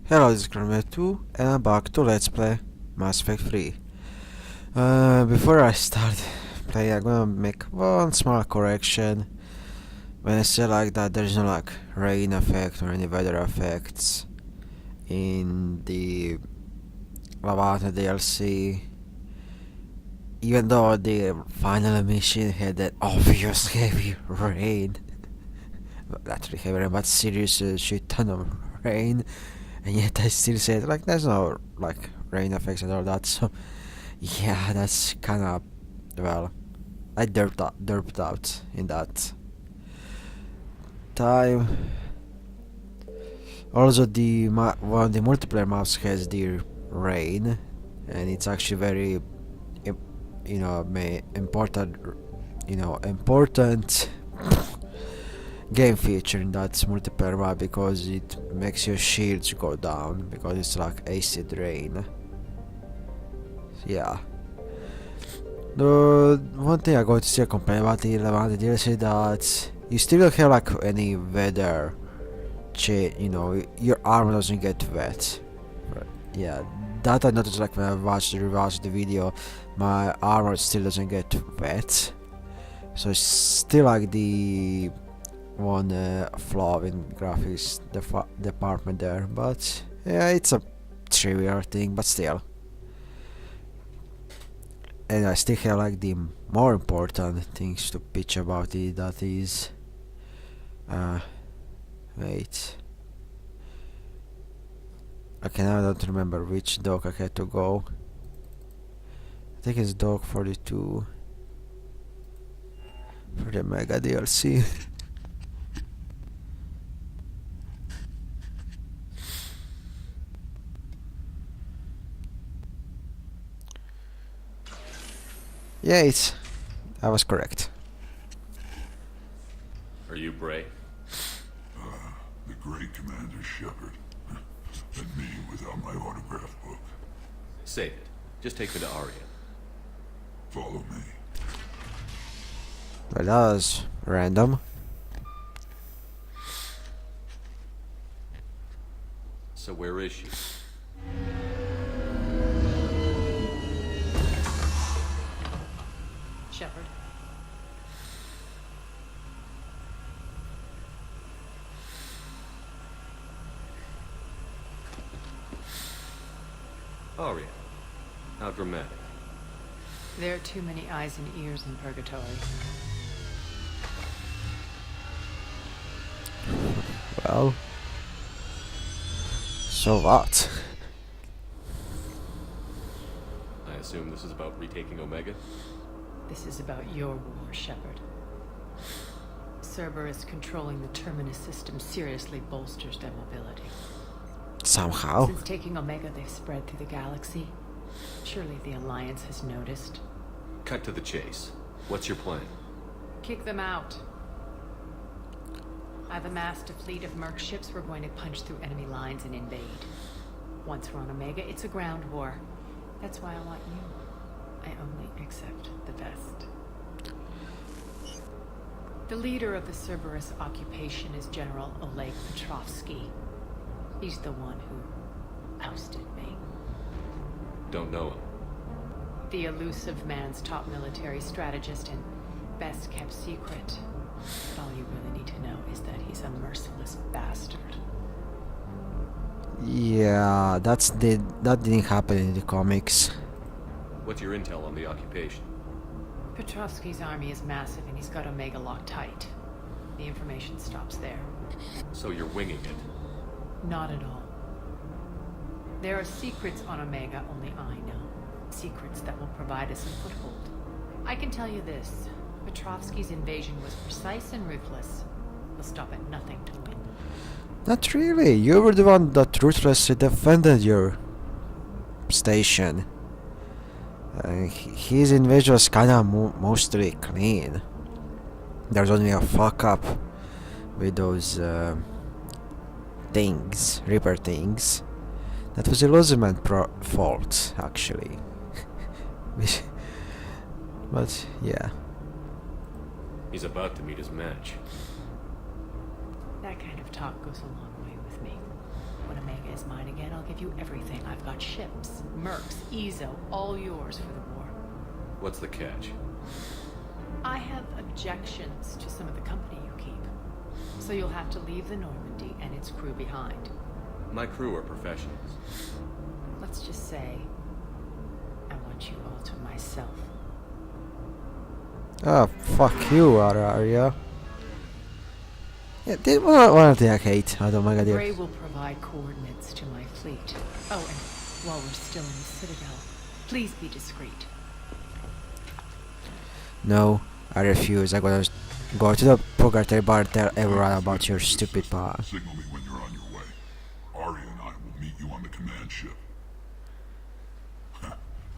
Hello, this is Chrono2 and I'm back to Let's Play Mass Effect 3. Before I start playing, I'm gonna make one small correction. When I say like that, there's no like rain effect or any weather effects in the Lavata DLC. Even though the final mission had that obvious heavy rain, not really heavy rain, but serious shit ton of rain. And yet I still said like there's no like rain effects and all that, so yeah, that's kinda, well, I derped out in that time. Also one of the multiplayer maps has the rain, and it's actually very important important game feature in that multiplayer map, because it makes your shields go down because it's like acid rain. Yeah. The one thing I got to still complain about the DLC that you still don't have like any weather your armor doesn't get wet. Right. Yeah, that I noticed like when I rewatched the video, my armor still doesn't get wet. So it's still like the one flaw in graphics department there, but yeah, it's a trivial thing, but still. And I still have like the more important things to pitch about it, that is wait, okay, now I don't remember which dock I had to go. I think it's dock 42 for the Mega DLC. Yeah, I was correct. Are you Bray? The great Commander Shepard. And me without my autograph book. Save it. Just take me to Aria. Follow me. Well, that was random. So where is she? Shepard. Aria. How dramatic. There are too many eyes and ears in Purgatory. Well, so what? I assume this is about retaking Omega? This is about your war, Shepard. Cerberus controlling the Terminus system seriously bolsters their mobility. Somehow. Since taking Omega, they've spread through the galaxy. Surely the Alliance has noticed. Cut to the chase. What's your plan? Kick them out. I've amassed a fleet of merc ships. We're going to punch through enemy lines and invade. Once we're on Omega, it's a ground war. That's why I want you. I only accept the best. The leader of the Cerberus occupation is General Oleg Petrovsky. He's the one who ousted me. Don't know him. The elusive man's top military strategist and best kept secret. But all you really need to know is that he's a merciless bastard. Yeah, that didn't happen in the comics. What's your intel on the occupation? Petrovsky's army is massive and he's got Omega locked tight. The information stops there. So you're winging it? Not at all. There are secrets on Omega only I know. Secrets that will provide us a foothold. I can tell you this. Petrovsky's invasion was precise and ruthless. He'll stop at nothing to win. Not really. You were the one that ruthlessly defended your station. His invasion was kinda mostly clean. There was only a fuck up with those things, Reaper things. That was Illusiman's fault, actually. But yeah. He's about to meet his match. That kind of talk goes a long way with me. When Omega is mine again, I'll give you everything. I've got ships, mercs, Ezo, all yours for the war. What's the catch? I have objections to some of the company you keep. So you'll have to leave the Normandy and its crew behind. My crew are professionals. Let's just say, I want you all to myself. Oh, fuck you, Aria. Yeah, one of the I hate. I don't mind Gray it. will provide coordinates to my fleet. Oh, and while we're still in the Citadel, please be discreet. No, I refuse. I'm gonna go to the Purgatory bar and tell everyone about your stupid bar. Signal me when you're on your way. Aria and I will meet you on the command ship.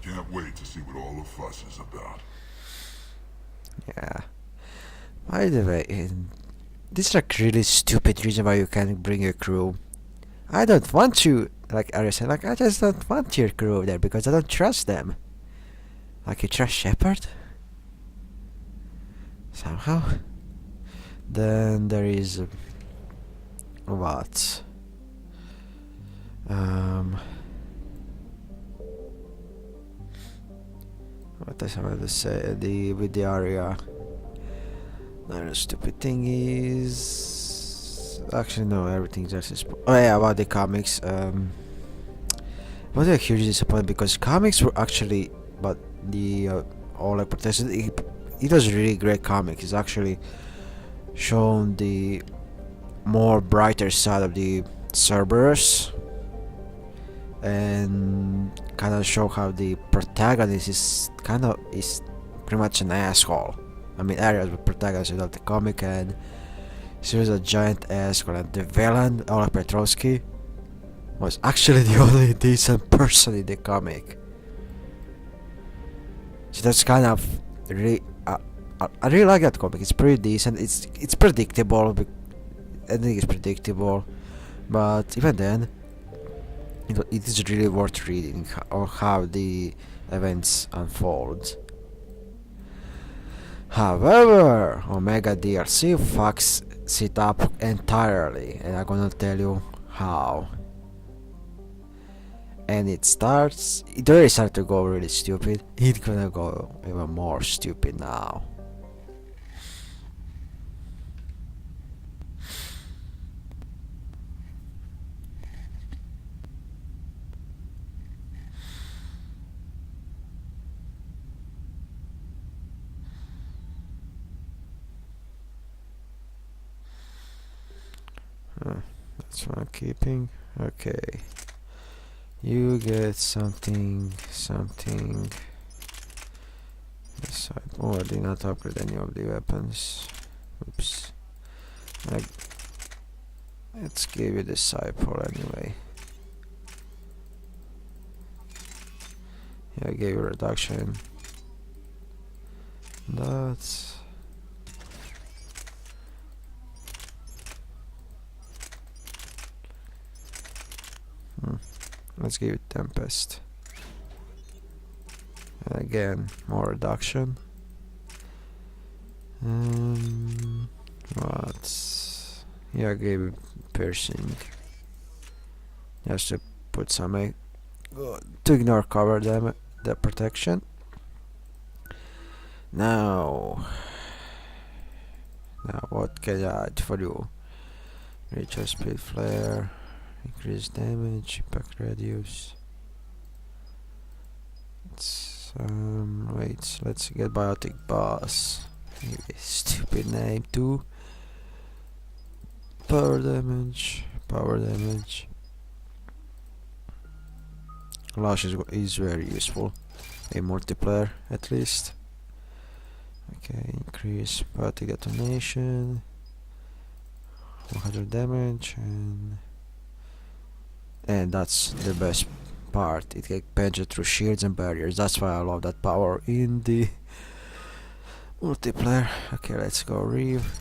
Can't wait to see what all the fuss is about. Yeah. By the way, this is like really stupid reason why you can't bring your crew. I don't want you, like Aria said, like I just don't want your crew there because I don't trust them. Like you trust Shepard? Somehow. Then there is what? What else I wanted to say? With the Aria. Another stupid thing is actually no, everything's just oh yeah, about the comics. It was a huge disappointment because comics were actually, but the all like protested. It was really great comic. It's actually shown the more brighter side of the Cerberus and kind of show how the protagonist is pretty much an asshole. I mean, Aria was the protagonist of the comic, and she was a giant asshole. And the villain, Oleg Petrovsky, was actually the only decent person in the comic. So that's kind of really. I really like that comic. It's pretty decent. It's predictable. I think it's predictable, but even then, it is really worth reading on how the events unfold. However, Omega DLC fucks it up entirely, and I'm gonna tell you how. And it already started to go really stupid. It's gonna go even more stupid now. That's what I'm keeping. Okay. You get something. Yes, I did not upgrade any of the weapons. Oops. Let's give you the disciple anyway. Yeah, I gave you reduction. That's. Let's give it Tempest. And again, more reduction. What? Yeah, I gave it Piercing. Just to put some to ignore cover the protection. Now what can I add for you? Recharge speed flare. Increase damage, impact radius. Let's get biotic boss. Stupid name too. Power damage. Lash is very useful in multiplayer at least. Okay, increase biotic detonation. 100 damage and that's the best part. It can penetrate through shields and barriers. That's why I love that power in the multiplayer. Okay, let's go Reeve.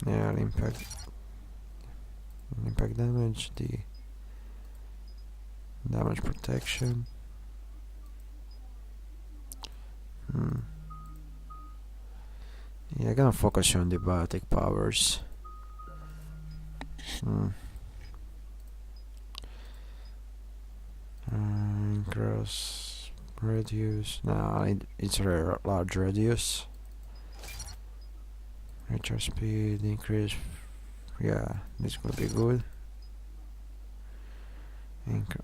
Yeah, impact damage, the damage protection. Yeah, I'm gonna focus on the biotic powers. Gross radius. No, it's a large radius. Recharge speed increase. Yeah, this will be good. Increase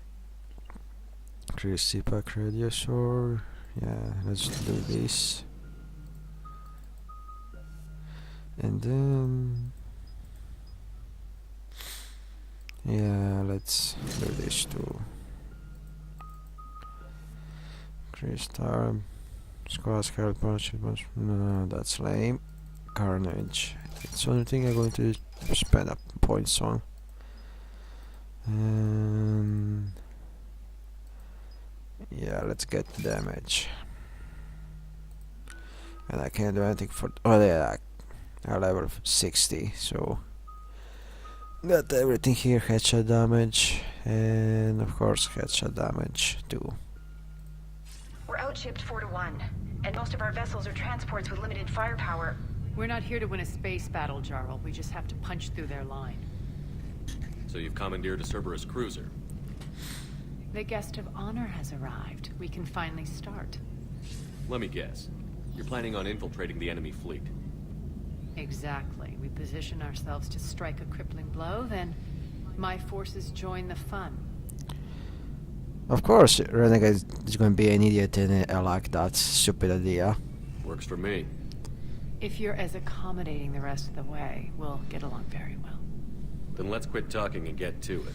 CPAC radius, or yeah, let's do this. And then yeah, let's do this too. Increase time. Squad scared punch. No, that's lame. Carnage. It's the only thing I'm going to spend up points on. And yeah, let's get damage. And I can't do anything for. Oh yeah, I level 60, so got everything here. Headshot damage, and of course headshot damage too. We're outshipped 4-1, and most of our vessels are transports with limited firepower. We're not here to win a space battle, Jarl. We just have to punch through their line. So you've commandeered a Cerberus cruiser. The guest of honor has arrived. We can finally start. Let me guess. You're planning on infiltrating the enemy fleet. Exactly. We position ourselves to strike a crippling blow, then my forces join the fun. Of course, Renegade is going to be an idiot, and I like that stupid idea. Works for me. If you're as accommodating the rest of the way, we'll get along very well. Then let's quit talking and get to it.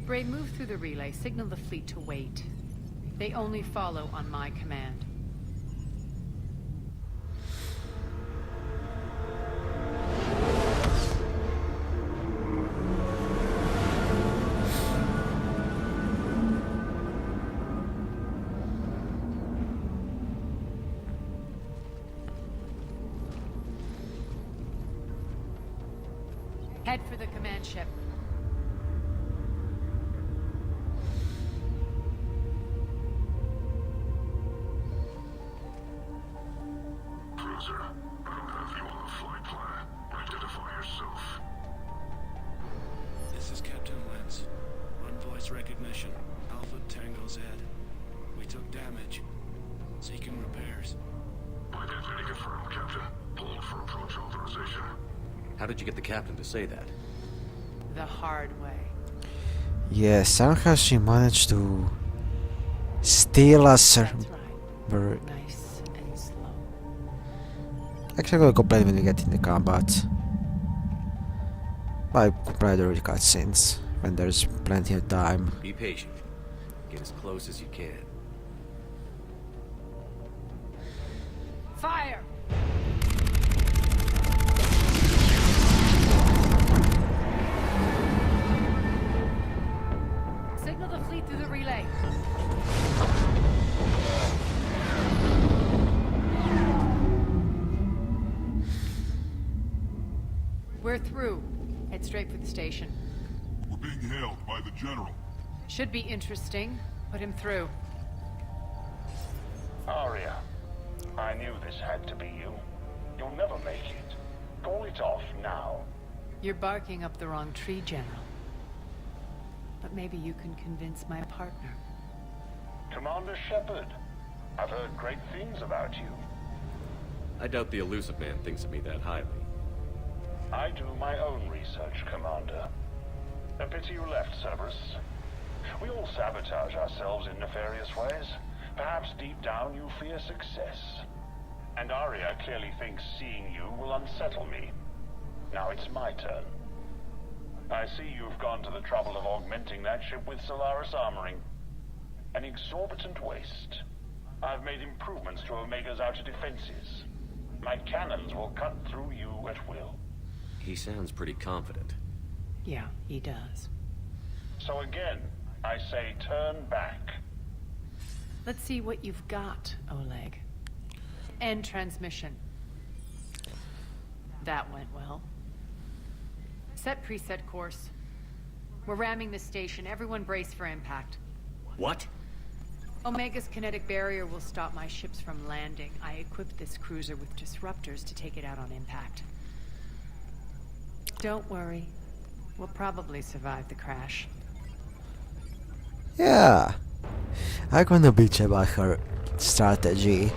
Bray, move through the relay. Signal the fleet to wait. They only follow on my command. Head for the command ship. Cruiser, I don't have you on the flight plan. Identify yourself. This is Captain Lentz. On voice recognition. Alpha Tango Z. We took damage. Seeking repairs. Identity confirmed, Captain. Hold for approach authorization. How did you get the captain to say that? The hard way. Yeah, somehow she managed to steal us. That's right. Nice and slow. Actually, I'm gonna complain when we get in the combat. I complain during the cutscenes when there's plenty of time. Be patient. Get as close as you can. Fire! Signal the fleet through the relay. We're through. Head straight for the station. We're being hailed by the General. Should be interesting. Put him through. Aria, I knew this had to be you. You'll never make it. Call it off now. You're barking up the wrong tree, General. But maybe you can convince my partner. Commander Shepard, I've heard great things about you. I doubt the elusive man thinks of me that highly. I do my own research, Commander. A pity you left, Cerberus. We all sabotage ourselves in nefarious ways. Perhaps deep down you fear success. And Aria clearly thinks seeing you will unsettle me. Now it's my turn. I see you've gone to the trouble of augmenting that ship with Solaris armoring. An exorbitant waste. I've made improvements to Omega's outer defenses. My cannons will cut through you at will. He sounds pretty confident. Yeah, he does. So again, I say turn back. Let's see what you've got, Oleg. End transmission. That went well. Set preset course. We're ramming the station. Everyone brace for impact. What? Omega's kinetic barrier will stop my ships from landing. I equipped this cruiser with disruptors to take it out on impact. Don't worry. We'll probably survive the crash. Yeah. I'm gonna bitch about her strategy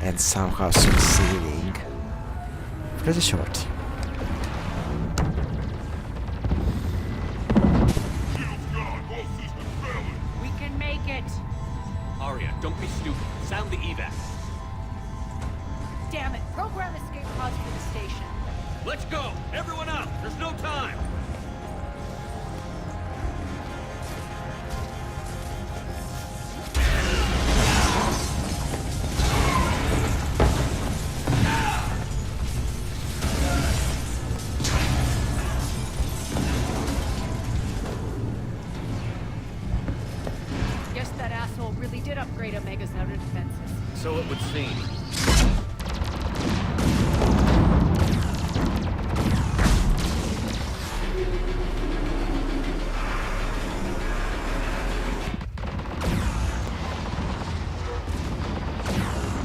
and somehow succeeding. Pretty short. Shields gone. All systems failing. We can make it! Aria, don't be stupid. Sound the evac. Damn it! Program escape pods for the station. Let's go! Everyone out! There's no time! Guess that asshole really did upgrade Omega's outer defenses. So it would seem.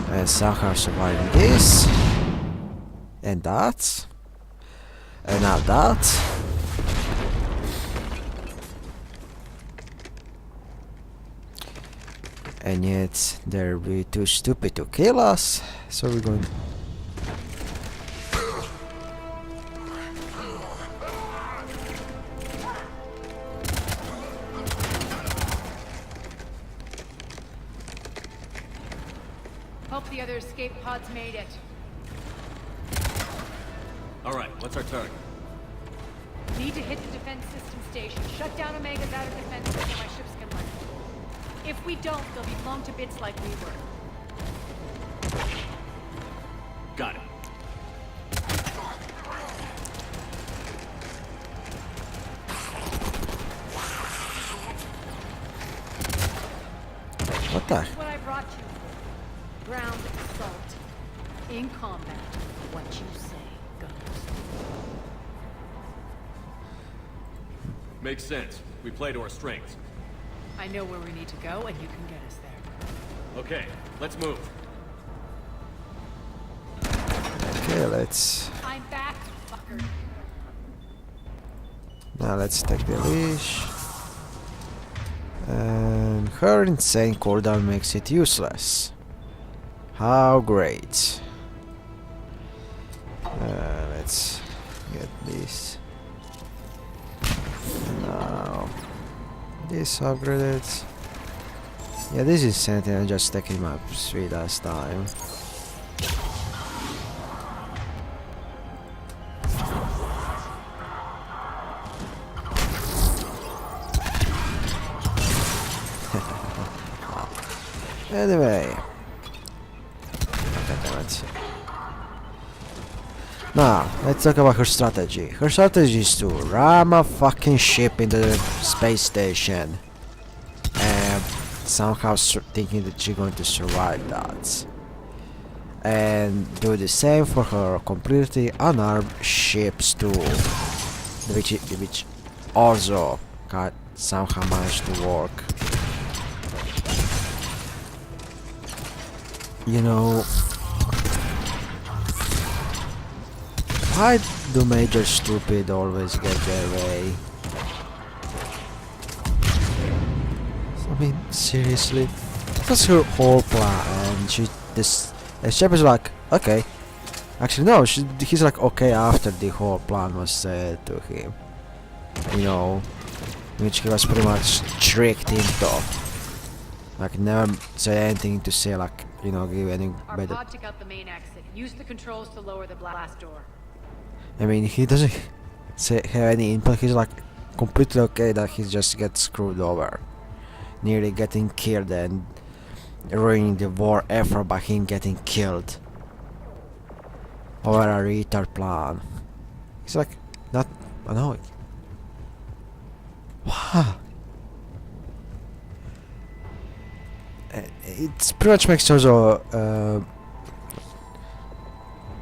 And somehow surviving this. And that. And now that. And yet they're really too stupid to kill us. So we're going. Hope the other escape pods made it. Alright, what's our target? Need to hit the defense system station. Shut down Omega's outer defenses so my ships can land. If we don't, they'll be blown to bits like we were. Got it. What the? That's what I brought you for. Ground assault. In combat, what you say goes. Makes sense. We play to our strengths. I know where we need to go, and you can get us there. Okay, let's move. Okay, let's. I'm back, fucker. Now let's take the leash. And her insane cooldown makes it useless. How great. Let's get this. Now this upgraded. Yeah, this is Sentinel just taking my sweet ass time. Anyway. Okay, damn it. Now, let's talk about her strategy. Her strategy is to ram a fucking ship into the space station and somehow thinking that she's going to survive that. And do the same for her completely unarmed ships too, which also somehow managed to work. You know, why do Major Stupid always get their way? I mean, seriously, that's her whole plan. And Shep is like, okay. Actually, no, he's like, okay after the whole plan was said to him. You know, which he was pretty much tricked into. Like, never say anything to say, like, you know, give any Our better. pod took out the main exit. Use the controls to lower the blast door. I mean, he doesn't have any input. He's like completely okay that he just gets screwed over, nearly getting killed and ruining the war effort by him getting killed over a retard plan. He's like not annoyed. Wow. It pretty much makes also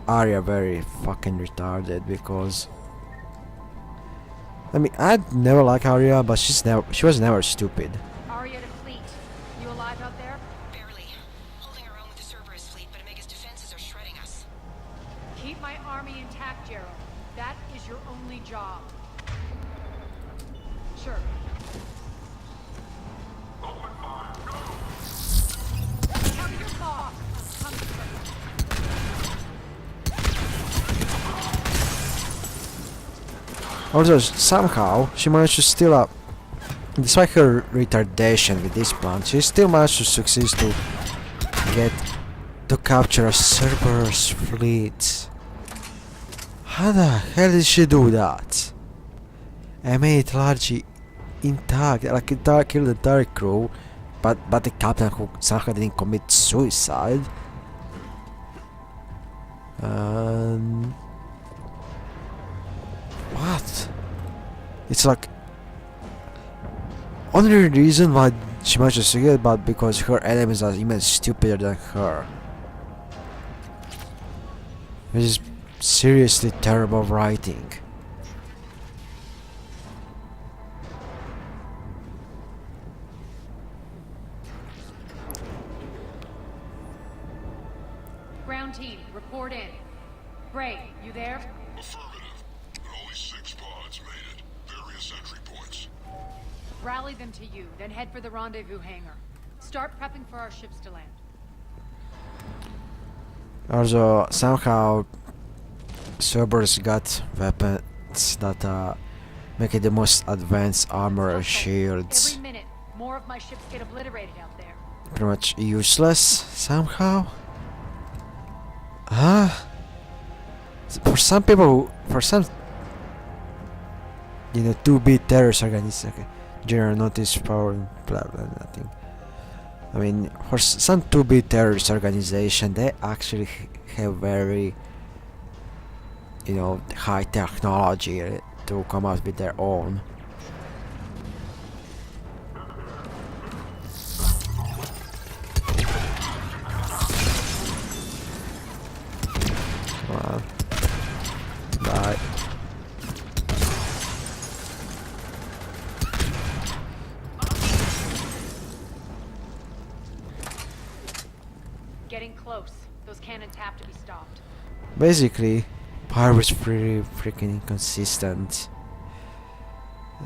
Aria very fucking retarded because I mean I'd never like Aria, but she was never stupid. Aria to fleet. You alive out there? Barely. Holding our own with the Cerberus fleet, but Omega's defenses are shredding us. Keep my army intact, Gerald. That is your only job. Sure. Cover your fog. Come first. Also, somehow, she managed to steal up. Despite her retardation with this plan, she still managed to succeed to capture a Cerberus fleet. How the hell did she do that? I made it largely intact, like it killed the entire crew, but the captain who somehow didn't commit suicide. What? It's like only reason why she managed to succeed, but because her enemies are even stupider than her. Which is seriously terrible writing. Ground team, report in. Bray, you there? Affirmative. But only 6 pods made it. Various entry points. Rally them to you, then head for the rendezvous hangar. Start prepping for our ships to land. Also, somehow Cerberus got weapons that make it the most advanced armor and shields. Every minute, more of my ships get obliterated out there. Pretty much useless somehow. Huh? For some people, for some, 2-bit terrorist organization, okay, general notice power, blah blah nothing. I mean, for some 2-bit terrorist organization, they actually have very, high technology to come out with their own. Come on. Die. Getting close. Those cannons have to be stopped. Basically, Pyro is pretty freaking inconsistent.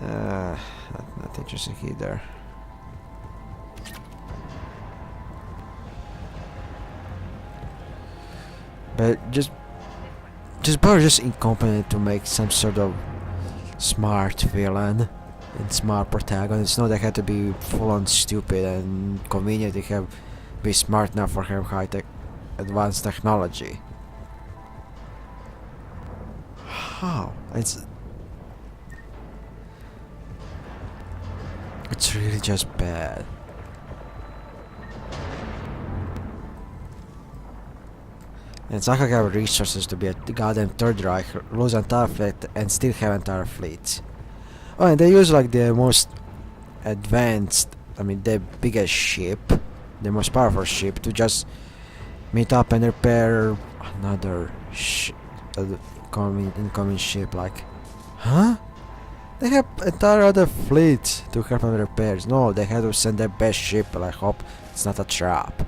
Not interesting either. But just Pyro just incompetent to make some sort of smart villain and smart protagonist. No, they had to be full on stupid and convenient to be smart enough for have high tech advanced technology. How? It's really just bad. And it's like I have resources to be a goddamn Third Reich, lose entire fleet, and still have entire fleets. Oh, and they use like the most advanced, the biggest ship, the most powerful ship, to meet up and repair another incoming ship. Like, huh? They have entire other fleet to help them repairs. No, they had to send their best ship. I hope it's not a trap.